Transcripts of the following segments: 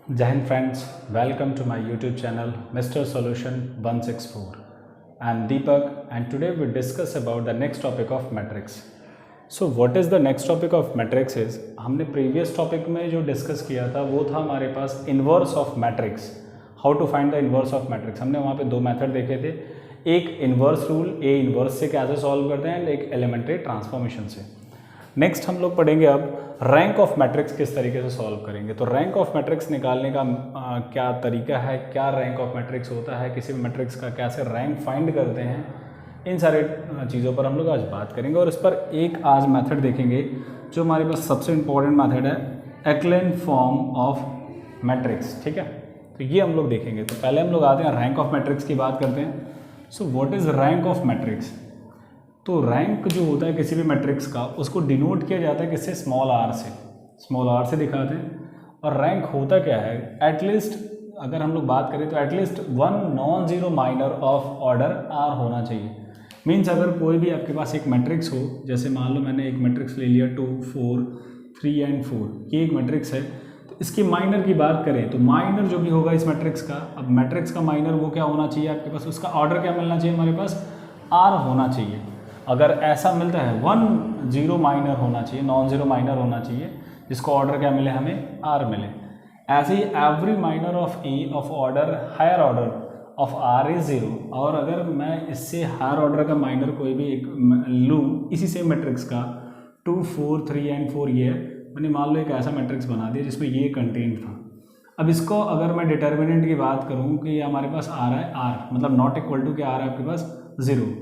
Jai Hind friends, welcome to my YouTube channel Mr. Solution 164. I am Deepak and today we discuss about the next topic of matrix. So what is the next topic of matrix is हमने previous topic में जो discuss किया था वो था हमारे पास inverse of matrix. How to find the inverse of matrix. हमने वहाँ पे दो मेथड देखे थे, एक इन्वर्स रूल ए इन्वर्स से कैसे सॉल्व करते हैं एंड एक एलिमेंट्री ट्रांसफॉर्मेशन से. नेक्स्ट हम लोग पढ़ेंगे अब रैंक ऑफ मैट्रिक्स किस तरीके से सॉल्व करेंगे. तो रैंक ऑफ मैट्रिक्स निकालने का क्या तरीका है, क्या रैंक ऑफ मैट्रिक्स होता है, किसी भी मैट्रिक्स का कैसे रैंक फाइंड करते हैं, इन सारे चीज़ों पर हम लोग आज बात करेंगे. और इस पर एक आज मेथड देखेंगे जो हमारे पास सबसे इम्पॉर्टेंट मेथड है, एक्लेन फॉर्म ऑफ मैट्रिक्स. ठीक है, तो ये हम लोग देखेंगे. तो पहले हम लोग आते हैं रैंक ऑफ मैट्रिक्स की बात करते हैं. So what is rank of matrix. तो रैंक जो होता है किसी भी मैट्रिक्स का उसको डिनोट किया जाता है किससे, स्मॉल आर से. स्मॉल आर से दिखाते हैं. और रैंक होता क्या है, एटलीस्ट अगर हम लोग बात करें तो at least one non zero minor of order R होना चाहिए. मीन्स अगर कोई भी आपके पास एक मैट्रिक्स हो, जैसे मान लो मैंने एक मैट्रिक्स ले लिया 2 4 3 एंड 4, ये एक मैट्रिक्स है. तो इसकी माइनर की बात करें तो माइनर जो भी होगा इस मैट्रिक्स का, अब मैट्रिक्स का माइनर वो क्या होना चाहिए आपके पास, उसका ऑर्डर क्या मिलना चाहिए हमारे पास, आर होना चाहिए. अगर ऐसा मिलता है 1 0 माइनर होना चाहिए, नॉन जीरो माइनर होना चाहिए, जिसको ऑर्डर क्या मिले, हमें आर मिले. ऐसे ही every minor of A of order higher order of R is 0. और अगर मैं इससे हायर ऑर्डर का माइनर कोई भी एक लूँ इसी सेम मैट्रिक्स का 2 4 3 एंड 4, ये मैंने मान लो एक ऐसा मैट्रिक्स बना दिया जिसमें ये कंटेंट था. अब इसको अगर मैं डिटर्मिनेंट की बात करूँ कि ये हमारे पास आ रहा है आर, मतलब नॉट इक्वल टू क्या आ रहा है आपके पास 0.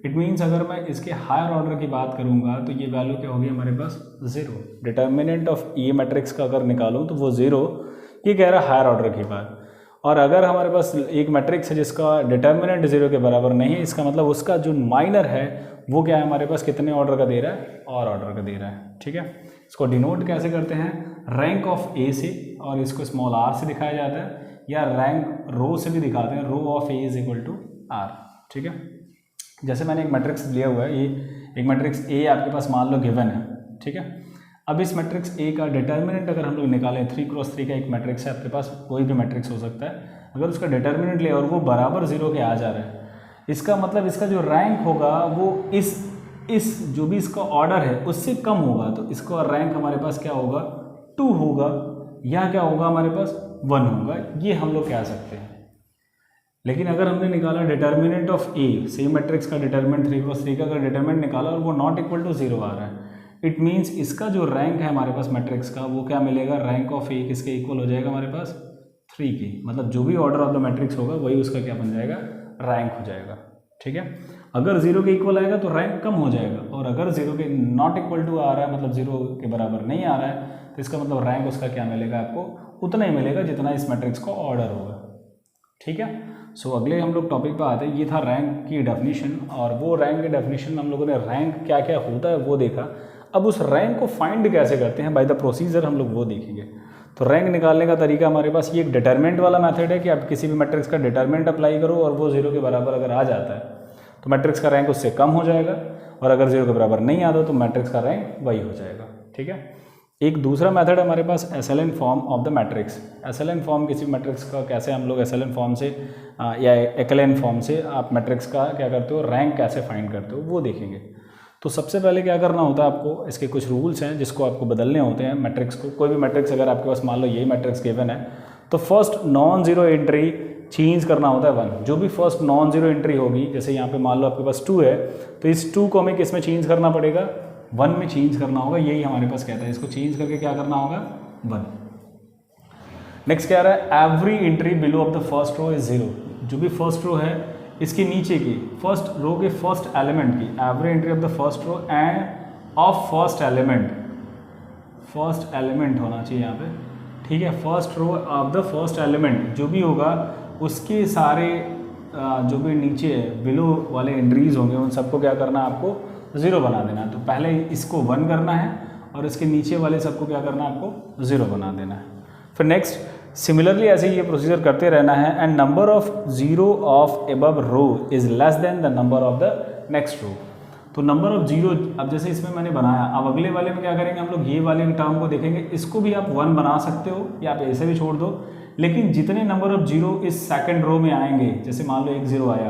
इट मीन्स अगर मैं इसके हायर ऑर्डर की बात करूंगा तो ये वैल्यू क्या होगी हमारे पास 0. डिटर्मिनेंट ऑफ ए मैट्रिक्स का अगर निकालूं तो वो 0, ये कह रहा है हायर ऑर्डर की बात. और अगर हमारे पास एक मैट्रिक्स है जिसका डिटर्मिनेंट 0 के बराबर नहीं है, इसका मतलब उसका जो माइनर है वो क्या है हमारे पास, कितने ऑर्डर का दे रहा है, और ऑर्डर का दे रहा है. ठीक है, इसको डिनोट कैसे करते हैं, रैंक ऑफ ए से, और इसको स्मॉल आर से दिखाया जाता है, या रैंक रो से भी दिखाते हैं, rho of A is equal to R. ठीक है, जैसे मैंने एक मैट्रिक्स लिया हुआ है, ये एक मैट्रिक्स ए आपके पास मान लो गिवन है. ठीक है, अब इस मैट्रिक्स ए का डिटर्मिनेंट अगर हम लोग निकालें, 3 × 3 का एक मैट्रिक्स है आपके पास, कोई भी मैट्रिक्स हो सकता है, अगर उसका डिटर्मिनेंट ले और वो बराबर 0 के आ जा रहा है, इसका मतलब इसका जो रैंक होगा वो इस जो भी इसका ऑर्डर है उससे कम होगा. तो इसका रैंक हमारे पास क्या होगा, 2 होगा, या क्या होगा हमारे पास 1 होगा, ये हम लोग कह सकते हैं. लेकिन अगर हमने निकाला determinant of A, same matrix का डिटर्मिनेंट 3 × 3 का अगर डिटर्मिनेंट निकाला और वो नॉट इक्वल टू 0 आ रहा है, इट मीन्स इसका जो रैंक है हमारे पास मैट्रिक्स का वो क्या मिलेगा, रैंक ऑफ ए किसके इक्वल हो जाएगा हमारे पास 3 की. मतलब जो भी ऑर्डर ऑफ द मैट्रिक्स होगा वही उसका क्या बन जाएगा, रैंक हो जाएगा. ठीक है, अगर 0 के इक्वल आएगा तो रैंक कम हो जाएगा, और अगर 0 के नॉट इक्वल टू आ रहा है, मतलब 0 के बराबर नहीं आ रहा है, तो इसका मतलब रैंक उसका क्या मिलेगा, आपको उतना ही मिलेगा जितना इस मैट्रिक्स का ऑर्डर होगा. ठीक है, सो अगले हम लोग टॉपिक पर आते हैं. ये था रैंक की डेफिनेशन, और वो रैंक की डेफिनेशन में हम लोगों ने रैंक क्या क्या होता है वो देखा. अब उस रैंक को फाइंड कैसे करते हैं बाय द प्रोसीजर हम लोग वो देखेंगे. तो रैंक निकालने का तरीका हमारे पास ये एक डिटर्मिनेंट वाला मेथड है कि आप किसी भी मैट्रिक्स का डिटर्मिनेंट अप्लाई करो और वो 0 के बराबर अगर आ जाता है तो मैट्रिक्स का रैंक उससे कम हो जाएगा, और अगर 0 के बराबर नहीं आता तो मैट्रिक्स का रैंक वही हो जाएगा. ठीक है, एक दूसरा मेथड है हमारे पास echelon form of the matrix. Echelon form किसी मैट्रिक्स का कैसे हम लोग एसएलएन फॉर्म से या एक्लेन फॉर्म से आप मैट्रिक्स का क्या करते हो, रैंक कैसे फाइंड करते हो वो देखेंगे. तो सबसे पहले क्या करना होता है आपको, इसके कुछ रूल्स हैं जिसको आपको बदलने होते हैं मैट्रिक्स को. कोई भी मैट्रिक्स अगर आपके पास मान लो यही मैट्रिक्स गिवन है, तो first non zero entry change करना होता है 1. जो भी फर्स्ट नॉन जीरो एंट्री होगी, जैसे यहाँ पे मान लो आपके पास 2 है, तो इस 2 को हमें किस में चेंज करना पड़ेगा, 1 में चेंज करना होगा. यही हमारे पास कहता है, इसको चेंज करके क्या करना होगा, 1. नेक्स्ट क्या रहा है, every entry below of the first row is 0. जो भी फर्स्ट रो है इसके नीचे की फर्स्ट रो के फर्स्ट एलिमेंट की every entry of the first row and of first element होना चाहिए यहाँ पे. ठीक है, first row of the first element जो भी होगा उसके सारे जो भी नीचे बिलो वाले एंट्रीज होंगे उन सबको क्या करना है, आपको 0 बना देना है. तो पहले इसको 1 करना है और इसके नीचे वाले सबको क्या करना है, आपको 0 बना देना है. फिर नेक्स्ट सिमिलरली ऐसे ही ये प्रोसीजर करते रहना है. And number of 0 of above row is less than the number of the next row. तो नंबर ऑफ जीरो, अब जैसे इसमें मैंने बनाया, अब अगले वाले में क्या करेंगे हम लोग, ये वाले टर्म को देखेंगे, इसको भी आप 1 बना सकते हो या आप ऐसे भी छोड़ दो, लेकिन जितने नंबर ऑफ जीरो इस सेकंड रो में आएंगे, जैसे मान लो 1 0 आया,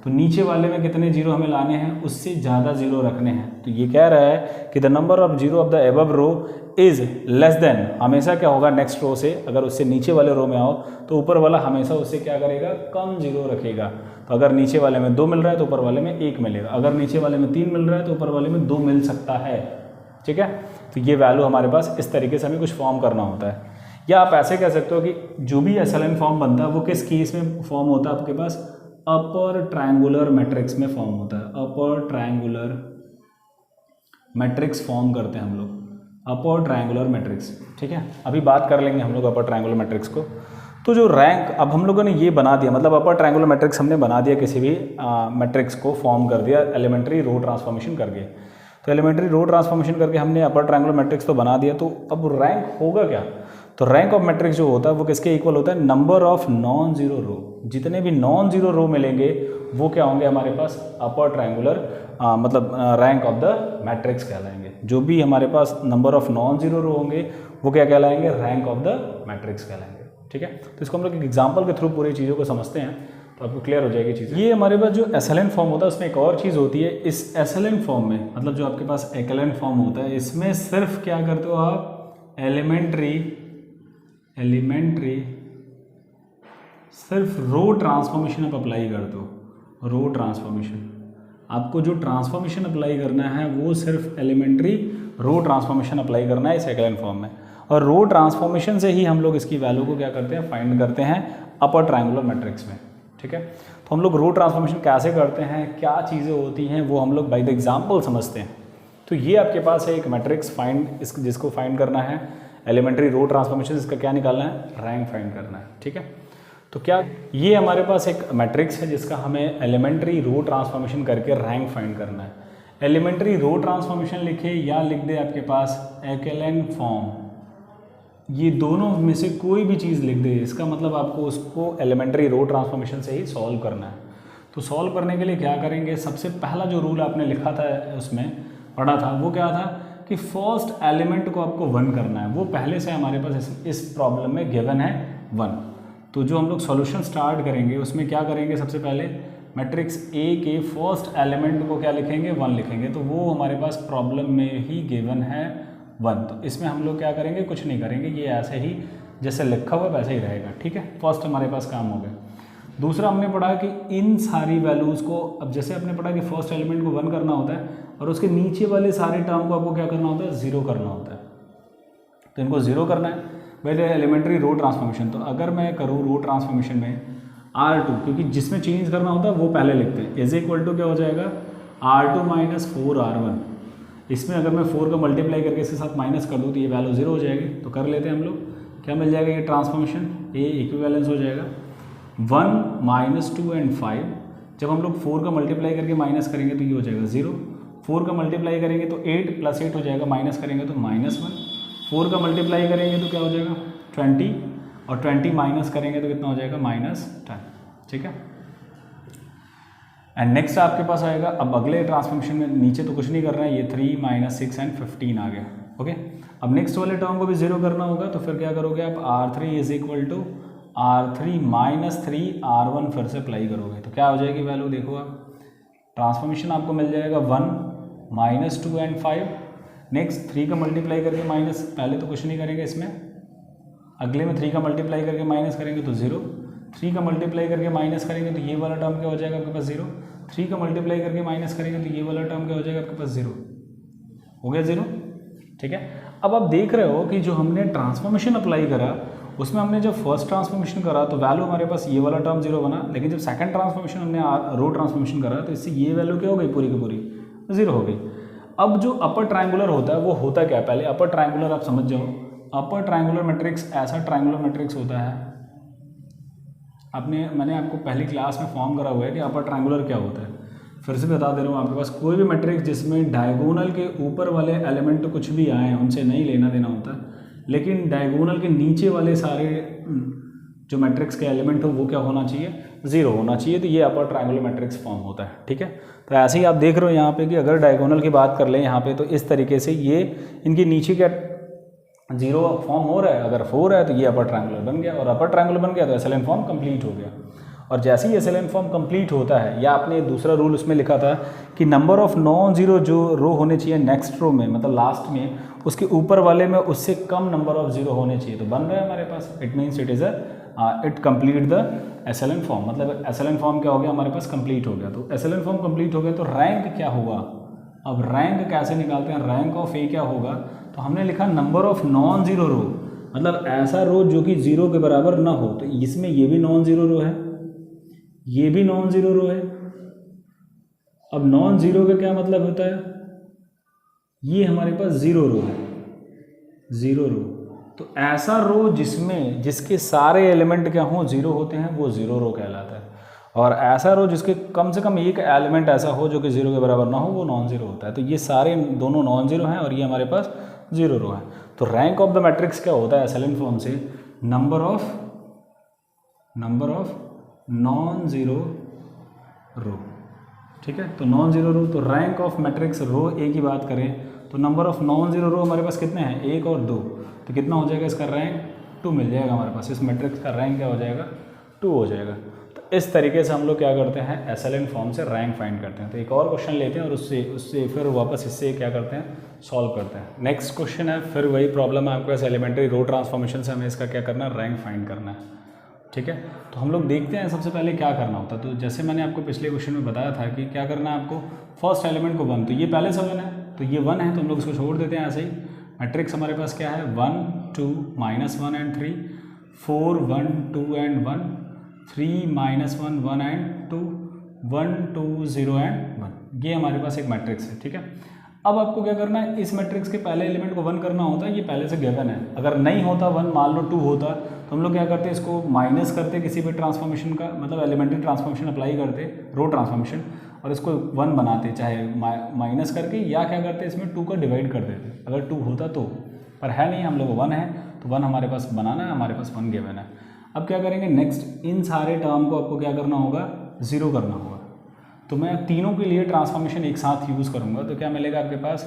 तो नीचे वाले में कितने जीरो हमें लाने हैं, उससे ज़्यादा जीरो रखने हैं। तो ये कह रहा है कि the number of zero of the above row is less than, हमेशा क्या होगा नेक्स्ट रो से, अगर उससे नीचे वाले रो में आओ तो ऊपर वाला हमेशा उससे क्या करेगा, कम जीरो रखेगा। तो अगर नीचे वाले में 2 मिल रहा है तो ऊपर वाले में 1 मिलेगा, अगर नीचे वाले में 3 मिल रहा है तो ऊपर वाले में 2 मिल सकता है। ठीक है, तो ये वैल्यू हमारे पास इस तरीके से हमें कुछ फॉर्म करना होता है। या आप ऐसे कह सकते हो कि जो भी एसएलएन फॉर्म बनता है वो किस केस में फॉर्म होता है, आपके पास अपर ट्रायंगुलर मैट्रिक्स में फॉर्म होता है। अपर ट्रायंगुलर मैट्रिक्स फॉर्म करते हैं हम लोग, अपर ट्रायंगुलर मैट्रिक्स। ठीक है, अभी बात कर लेंगे हम लोग अपर ट्रायंगुलर मैट्रिक्स को। तो जो रैंक, अब हम लोगों ने ये बना दिया, मतलब अपर ट्रायंगुलर मैट्रिक्स हमने बना दिया, किसी भी मैट्रिक्स को फॉर्म कर दिया एलिमेंट्री रो ट्रांसफॉर्मेशन करके। तो एलिमेंट्री रो ट्रांसफॉर्मेशन करके हमने अपर ट्रायंगुलर मैट्रिक्स तो बना दिया, तो अब रैंक होगा क्या, तो रैंक ऑफ मैट्रिक्स जो होता है वो किसके इक्वल होता है, नंबर ऑफ नॉन जीरो रो। जितने भी नॉन जीरो रो मिलेंगे वो क्या होंगे हमारे पास, अपर ट्रायंगुलर मतलब रैंक ऑफ द मैट्रिक्स कहलाएंगे। जो भी हमारे पास नंबर ऑफ नॉन जीरो रो होंगे वो क्या कहलाएंगे, रैंक ऑफ द मैट्रिक्स कहलाएंगे। ठीक है, तो इसको हम लोग एक एग्जाम्पल के थ्रू पूरी चीज़ों को समझते हैं तो आपको क्लियर हो जाएगी चीज़। ये हमारे पास जो एसएलएन फॉर्म होता है उसमें एक और चीज़ होती है, इस एसएलएन फॉर्म में, मतलब जो आपके पास एक्एलएन फॉर्म होता है, इसमें सिर्फ क्या करते हो आप, एलिमेंट्री सिर्फ रो ट्रांसफॉर्मेशन आप अप्लाई करते हो। रो ट्रांसफॉर्मेशन, आपको जो ट्रांसफॉर्मेशन अप्लाई करना है वो सिर्फ एलिमेंट्री रो ट्रांसफॉर्मेशन अप्लाई करना है इस एक्एलएन फॉर्म में, और रो ट्रांसफॉर्मेशन से ही हम लोग इसकी वैल्यू को क्या करते हैं, फाइंड करते हैं अपर ट्रायंगुलर मैट्रिक्स में। ठीक है, तो हम लोग रो ट्रांसफॉर्मेशन कैसे करते हैं, क्या चीज़ें होती हैं, वो हम लोग बाय द एग्जाम्पल समझते हैं। तो ये आपके पास है एक मैट्रिक्स फाइंड, जिसको फाइंड करना है एलिमेंट्री रो ट्रांसफॉर्मेशन, इसका क्या निकालना है, रैंक फाइंड करना है। ठीक है, तो क्या ये हमारे पास एक मैट्रिक्स है जिसका हमें एलिमेंट्री रो ट्रांसफॉर्मेशन करके रैंक फाइंड करना है। एलिमेंट्री रो ट्रांसफॉर्मेशन लिखे या लिख दे आपके पास एक्एलएन फॉर्म, ये दोनों में से कोई भी चीज़ लिख दे, इसका मतलब आपको उसको एलिमेंट्री रो ट्रांसफॉर्मेशन से ही सॉल्व करना है। तो सॉल्व करने के लिए क्या करेंगे, सबसे पहला जो रूल आपने लिखा था उसमें पढ़ा था वो क्या था कि फर्स्ट एलिमेंट को आपको 1 करना है, वो पहले से हमारे पास इस प्रॉब्लम में गिवन है 1। तो जो हम लोग सॉल्यूशन स्टार्ट करेंगे उसमें क्या करेंगे, सबसे पहले मैट्रिक्स ए के फर्स्ट एलिमेंट को क्या लिखेंगे, 1 लिखेंगे, तो वो हमारे पास प्रॉब्लम में ही गिवन है 1। तो इसमें हम लोग क्या करेंगे, कुछ नहीं करेंगे, ये ऐसे ही जैसे लिखा हुआ वैसे ही रहेगा। ठीक है, फर्स्ट हमारे पास काम हो गया। दूसरा हमने पढ़ा कि इन सारी वैल्यूज़ को, अब जैसे आपने पढ़ा कि फर्स्ट एलिमेंट को 1 करना होता है और उसके नीचे वाले सारे टर्म को आपको क्या करना होता है, 0 करना होता है। तो इनको 0 करना है पहले एलिमेंट्री रो ट्रांसफॉर्मेशन। तो अगर मैं करूँ रो ट्रांसफॉर्मेशन में R2, क्योंकि जिसमें चेंज करना होता है वो पहले लिखते हैं, इज इक्वल टू क्या हो जाएगा, R2 माइनस 4R1। इसमें अगर मैं 4 का मल्टीप्लाई करके इसके साथ माइनस कर दूँ तो ये वैल्यू 0 हो जाएगी। तो कर लेते हैं हम लोग, क्या मिल जाएगा, ये ट्रांसफॉर्मेशन ए इक्विवेलेंस हो जाएगा 1 माइनस 2 एंड 5। जब हम लोग 4 का मल्टीप्लाई करके माइनस करेंगे तो ये हो जाएगा 0। 4 का मल्टीप्लाई करेंगे तो 8 प्लस 8 हो जाएगा, माइनस करेंगे तो -1। 4 का मल्टीप्लाई करेंगे तो क्या हो जाएगा 20, और 20 माइनस करेंगे तो कितना हो जाएगा -10। ठीक है, एंड नेक्स्ट आपके पास आएगा, अब अगले ट्रांसफॉर्मेशन में नीचे तो कुछ नहीं कर रहा है, ये 3 माइनस 6 एंड 15 आ गया। ओके, अब नेक्स्ट वाले टर्म को भी 0 करना होगा, तो फिर क्या करोगे आप, R3 is equal to R3 minus 3R1 फिर से अप्लाई करोगे, तो क्या हो जाएगी वैल्यू, देखो आप ट्रांसफॉर्मेशन आपको मिल जाएगा 1 माइनस 2 एंड 5। नेक्स्ट 3 का मल्टीप्लाई करके माइनस, पहले तो कुछ नहीं करेंगे इसमें, अगले में 3 का मल्टीप्लाई करके माइनस करेंगे तो 0। 3 का मल्टीप्लाई करके माइनस करेंगे तो ये वाला टर्म क्या हो जाएगा आपके पास 0। 3 का मल्टीप्लाई करके माइनस करेंगे तो ये वाला टर्म क्या हो जाएगा आपके पास 0, हो गया 0। ठीक है, अब आप देख रहे हो कि जो हमने ट्रांसफॉर्मेशन अप्लाई करा उसमें हमने जब फर्स्ट ट्रांसफॉर्मेशन करा तो वैल्यू हमारे पास ये वाला टर्म 0 बना, लेकिन जब सेकंड ट्रांसफॉर्मेशन हमने रो ट्रांसफॉर्मेशन करा तो इससे ये वैल्यू क्या हो गई, पूरी की पूरी 0 हो गई। अब जो अपर ट्रायंगुलर होता है वो होता क्या है, पहले अपर ट्रायंगुलर आप समझ जाओ। अपर ट्रायंगुलर मैट्रिक्स ऐसा ट्रायंगुलर मैट्रिक्स होता है, मैंने आपको पहली क्लास में फॉर्म करा हुआ है कि अपर ट्रायंगुलर क्या होता है। फिर से बता दे रहा हूँ, आपके पास कोई भी मैट्रिक्स जिसमें डायगोनल के ऊपर वाले एलिमेंट तो कुछ भी आए हैं उनसे नहीं लेना देना होता है, लेकिन डायगोनल के नीचे वाले सारे जो मैट्रिक्स के एलिमेंट हो वो क्या होना चाहिए, 0 होना चाहिए। तो ये अपर ट्रायंगुलर मैट्रिक्स फॉर्म होता है, ठीक है। तो ऐसे ही आप देख रहे हो यहाँ पे कि अगर डायगोनल की बात कर लें यहाँ पे, तो इस तरीके से ये इनके नीचे क्या 0 फॉर्म हो रहा है, अगर 4 है तो ये अपर ट्रायंगुलर बन गया, और अपर ट्रायंगुलर बन गया तो एसएलएन फॉर्म कंप्लीट हो गया। और जैसे ही एसएलएन फॉर्म कंप्लीट होता है, या आपने दूसरा रूल उसमें लिखा था कि नंबर ऑफ नॉन जीरो जो रो होने चाहिए नेक्स्ट रो में, मतलब लास्ट में, उसके ऊपर वाले में उससे कम नंबर ऑफ जीरो होने चाहिए, तो बन रहा है हमारे पास। It means it is it complete the echelon form, मतलब एसएलएन फॉर्म क्या हो गया हमारे पास, कंप्लीट हो गया। तो एसएलएन फॉर्म कंप्लीट हो गया, तो रैंक क्या होगा, अब रैंक कैसे निकालते हैं, रैंक ऑफ ए क्या होगा, तो हमने लिखा नंबर ऑफ नॉन जीरो रो, मतलब ऐसा रो जो कि 0 के बराबर ना हो। तो इसमें ये भी नॉन जीरो रो है, ये भी नॉन जीरो रो है। अब नॉन जीरो का क्या मतलब होता है, ये हमारे पास 0 रो है, 0 रो। तो ऐसा रो जिसके सारे एलिमेंट क्या हों 0 होते हैं, वो 0 रो कहलाता है। और ऐसा रो जिसके कम से कम एक एलिमेंट ऐसा हो जो कि 0 के बराबर ना हो, वो नॉन जीरो होता है। तो ये सारे दोनों नॉन जीरो हैं और ये हमारे पास 0 रो है। तो रैंक ऑफ द मैट्रिक्स क्या होता है एसएलएन फॉर्म से, नंबर ऑफ नॉन जीरो रो, ठीक है। तो नॉन जीरो रो, तो रैंक ऑफ मैट्रिक्स रो ए की बात करें तो नंबर ऑफ नॉन जीरो रो हमारे पास कितने हैं, 1 और 2, तो कितना हो जाएगा इसका रैंक, 2 मिल जाएगा हमारे पास। इस मैट्रिक्स का रैंक क्या हो जाएगा, 2 हो जाएगा। तो इस तरीके से हम लोग क्या करते हैं, एसएलएन फॉर्म से रैंक फाइंड करते हैं। तो एक और क्वेश्चन लेते हैं और उससे फिर वापस इससे क्या करते हैं, सॉल्व करते हैं। नेक्स्ट क्वेश्चन है, फिर वही प्रॉब्लम है आपके पास, एलिमेंट्री रो ट्रांसफॉर्मेशन से हमें इसका क्या करना है, रैंक फाइंड करना है, ठीक है। तो हम लोग देखते हैं सबसे पहले क्या करना होता है। तो जैसे मैंने आपको पिछले क्वेश्चन में बताया था कि क्या करना है आपको, फर्स्ट एलिमेंट को 1, तो ये पहले से 1 है, तो ये 1 है, तो हम लोग इसको छोड़ देते हैं ऐसे ही। मैट्रिक्स हमारे पास क्या है, 1 2 -1 एंड 3, 4 1 2 एंड 1, 3 -1 1 एंड 2, 1 2 0 एंड 1, ये हमारे पास एक मैट्रिक्स है, ठीक है। अब आपको क्या करना है, इस मैट्रिक्स के पहले एलिमेंट को 1 करना होता है, ये पहले से गिवन है। अगर नहीं होता 1, मान लो 2 होता, तो हम लोग क्या करते हैं, इसको माइनस करते किसी भी ट्रांसफॉर्मेशन का, मतलब एलिमेंट्री ट्रांसफॉर्मेशन अप्लाई करते, रो ट्रांसफॉर्मेशन, और इसको 1 बनाते, चाहे माइनस करके, या क्या करते इसमें 2 का डिवाइड कर देते अगर 2 होता तो, पर है नहीं, हम लोग 1 है, तो 1 हमारे पास बनाना है, हमारे पास 1 गिवन है। अब क्या करेंगे, नेक्स्ट इन सारे टर्म को आपको क्या करना होगा, 0 करना होगा। तो मैं तीनों के लिए ट्रांसफॉर्मेशन एक साथ यूज़ करूँगा, तो क्या मिलेगा आपके पास,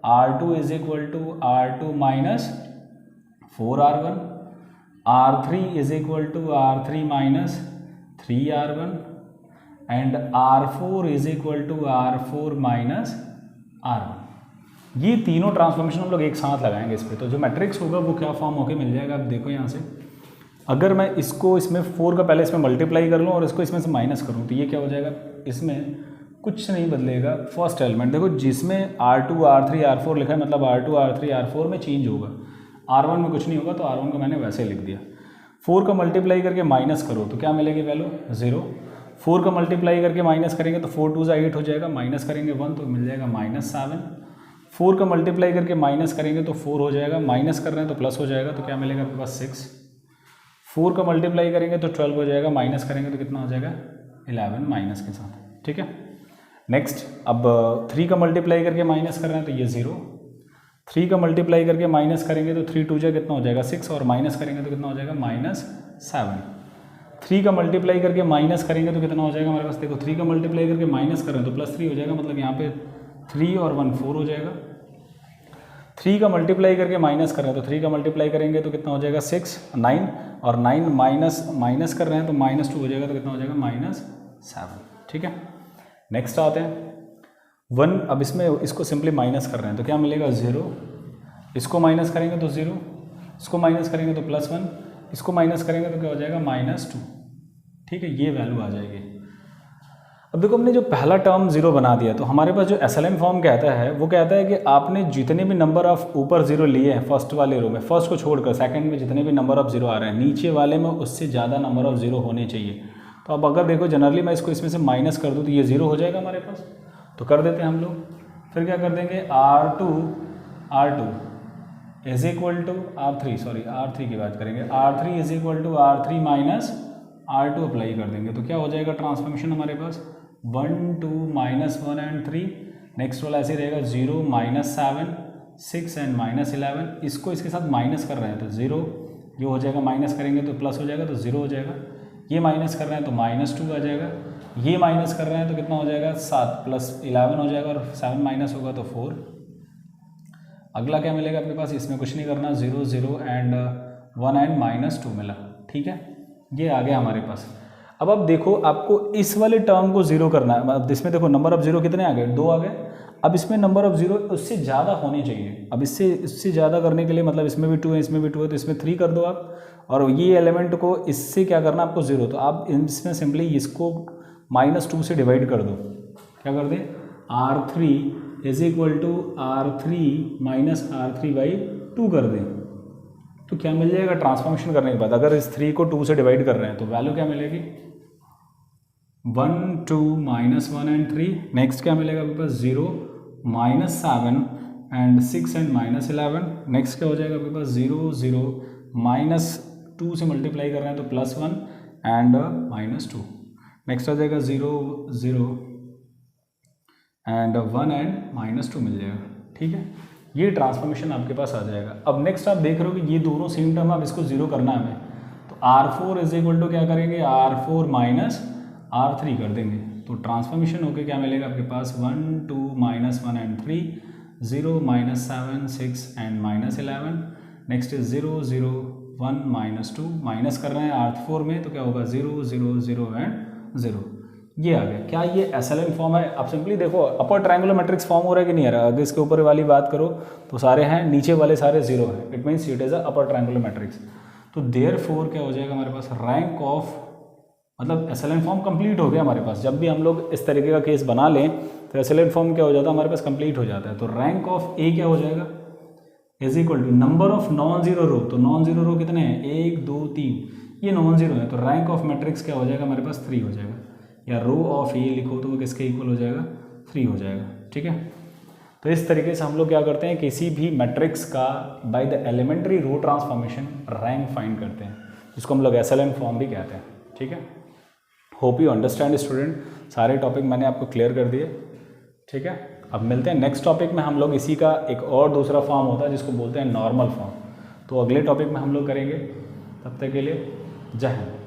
R2 is equal to R2 minus 4R1, R3 is equal to R3 minus 3R1 and R4 is equal to R4 minus R1। ये तीनों ट्रांसफॉर्मेशन हम लोग एक साथ लगाएंगे इस पर, तो जो मैट्रिक्स होगा वो क्या फॉर्म होके मिल जाएगा। अब देखो यहाँ से, अगर मैं इसको इसमें 4 का पहले इसमें मल्टीप्लाई कर लूँ और इसको इसमें से माइनस करूँ, तो ये क्या हो जाएगा, इसमें कुछ नहीं बदलेगा। फर्स्ट एलिमेंट देखो, जिसमें R2 R3 R4 लिखा है, मतलब R2 R3 R4 में चेंज होगा, R1 में कुछ नहीं होगा, तो R1 को मैंने वैसे लिख दिया। 4 का मल्टीप्लाई करके माइनस करो तो क्या मिलेगी वैल्यू, 0। 4 का मल्टीप्लाई करके माइनस करेंगे तो 4 2 8 हो जाएगा, माइनस करेंगे 1 तो मिल जाएगा -7। 4 का मल्टीप्लाई करके माइनस करेंगे तो 4 हो जाएगा, माइनस कर रहे हैं तो प्लस हो जाएगा, तो क्या मिलेगा आपके पास 6। 4 का मल्टीप्लाई करेंगे तो 12 हो जाएगा, माइनस करेंगे तो कितना हो जाएगा 11 माइनस के साथ, ठीक है। नेक्स्ट, अब 3 का मल्टीप्लाई करके माइनस कर रहे हैं तो ये 0। 3 का मल्टीप्लाई करके माइनस करेंगे तो 3 2 जाए कितना हो जाएगा 6, और माइनस करेंगे तो कितना हो जाएगा -7। 3 का मल्टीप्लाई करके माइनस करेंगे तो कितना हो जाएगा हमारे पास, देखो 3 का मल्टीप्लाई करके माइनस कर रहे हैं तो +3 हो जाएगा, मतलब यहाँ पे 3 और 1 4 हो जाएगा। 3 का मल्टीप्लाई करके माइनस कर रहे हैं तो 3 का मल्टीप्लाई करेंगे तो कितना हो जाएगा 6 9, और 9 माइनस कर रहे हैं तो -2 हो जाएगा, तो कितना हो जाएगा -7, ठीक है। नेक्स्ट आते हैं 1, अब इसमें इसको सिंपली माइनस कर रहे हैं तो क्या मिलेगा 0, इसको माइनस करेंगे तो 0, इसको माइनस करेंगे तो +1, इसको माइनस करेंगे तो क्या हो जाएगा -2, ठीक है, ये वैल्यू आ जाएगी। अब देखो, हमने जो पहला टर्म 0 बना दिया, तो हमारे पास जो एसएलएन फॉर्म कहता है वो कहता है कि आपने जितने भी नंबर ऑफ ऊपर 0 लिए हैं फर्स्ट वाले रो में, फर्स्ट को छोड़कर सेकंड में जितने भी नंबर ऑफ 0 आ रहे हैं, नीचे वाले में उससे ज़्यादा नंबर ऑफ 0 होने चाहिए। तो अब अगर देखो जनरली मैं इसको इसमें से माइनस कर दूँ तो ये 0 हो जाएगा हमारे पास, तो कर देते हैं हम लोग। फिर क्या कर देंगे, R2 is equal to R3 की बात करेंगे, R3 is equal to R3 minus R2 apply कर देंगे, तो क्या हो जाएगा ट्रांसफॉर्मेशन हमारे पास 1 2 -1 एंड 3। नेक्स्ट वाला ऐसे रहेगा 0 -7 6 एंड -11, इसको इसके साथ माइनस कर रहे हैं तो 0 ये हो जाएगा, माइनस करेंगे तो प्लस हो जाएगा तो 0 हो जाएगा। ये माइनस कर रहे हैं तो -2 आ जाएगा। ये माइनस कर रहे हैं तो कितना हो जाएगा, 7 + 11 हो जाएगा, और 7 माइनस होगा तो 4। अगला क्या मिलेगा आपके पास, इसमें कुछ नहीं करना, 0 0 एंड 1 एंड -2 मिला। ठीक है, ये आ गया हमारे पास। अब आप देखो, आपको इस वाले टर्म को 0 करना है। अब इसमें देखो नंबर ऑफ 0 कितने आ गए, 2 आ गए। अब इसमें नंबर ऑफ 0 उससे ज़्यादा होने चाहिए। अब इससे ज़्यादा करने के लिए मतलब इसमें भी 2 है, इसमें भी 2 है, तो इसमें 3 कर दो आप, और ये एलिमेंट को इससे क्या करना आपको 0, तो आप इसमें सिंपली इसको -2 से डिवाइड कर दो। क्या कर दें, R3 = R3 - R3/2 कर दें। तो क्या मिल जाएगा ट्रांसफॉर्मेशन करने के बाद, अगर इस 3 को 2 से डिवाइड कर रहे हैं तो वैल्यू क्या मिलेगी, 1 2 -1 एंड 3। नेक्स्ट क्या मिलेगा आपके पास, 0 -7 एंड 6 एंड -11। नेक्स्ट क्या हो जाएगा आपके पास, 0 0 -2 से मल्टीप्लाई कर रहे हैं तो +1 एंड -2। नेक्स्ट आ जाएगा 0 0 एंड 1 एंड -2 मिल जाएगा। ठीक है, ये ट्रांसफॉर्मेशन आपके पास आ जाएगा। अब नेक्स्ट आप देख रहे हो कि ये दोनों सेम टर्म, अब इसको 0 करना है हमें, तो R4 = क्या करेंगे, R4 - R3 कर देंगे। तो ट्रांसफॉर्मेशन होके क्या मिलेगा आपके पास, 1 2 -1 and 3, 0 -7 6 and -11। Next is 0 0 1 -2, minus कर रहे हैं R4 में तो क्या होगा, 0 0 0 एंड 0। ये आ गया। क्या ये SLN फॉर्म है? आप सिंपली देखो अपर ट्रायंगुलर मैट्रिक्स फॉर्म हो रहा है कि नहीं आ रहा। अगर इसके ऊपर वाली बात करो तो सारे हैं, नीचे वाले सारे 0 हैं, it means it is a upper triangular matrix. तो देयरफॉर क्या हो जाएगा हमारे पास, रैंक ऑफ, मतलब SLN फॉर्म कंप्लीट हो गया हमारे पास। जब भी हम लोग इस तरीके का केस बना लें तो SLN फॉर्म क्या हो जाता है हमारे पास, कंप्लीट हो जाता है। तो रैंक ऑफ A क्या हो जाएगा, = नंबर ऑफ नॉन जीरो रो। तो नॉन जीरो रो कितने हैं, 1 2 3, ये नॉन जीरो है। तो रैंक ऑफ मैट्रिक्स क्या हो जाएगा हमारे पास, 3 हो जाएगा। या रो ऑफ A लिखो तो वो किसके इक्वल हो जाएगा, 3 हो जाएगा। ठीक है, तो इस तरीके से हम लोग क्या करते हैं, किसी भी मैट्रिक्स का by the elementary row transformation rank find करते हैं, जिसको हम लोग SLN फॉर्म भी कहते हैं। ठीक है, होप यू अंडरस्टैंड स्टूडेंट। सारे टॉपिक मैंने आपको क्लियर कर दिए। ठीक है, अब मिलते हैं नेक्स्ट टॉपिक में। हम लोग इसी का एक और दूसरा फॉर्म होता है जिसको बोलते हैं नॉर्मल फॉर्म, तो अगले टॉपिक में हम लोग करेंगे। तब तक के लिए जय हिंद।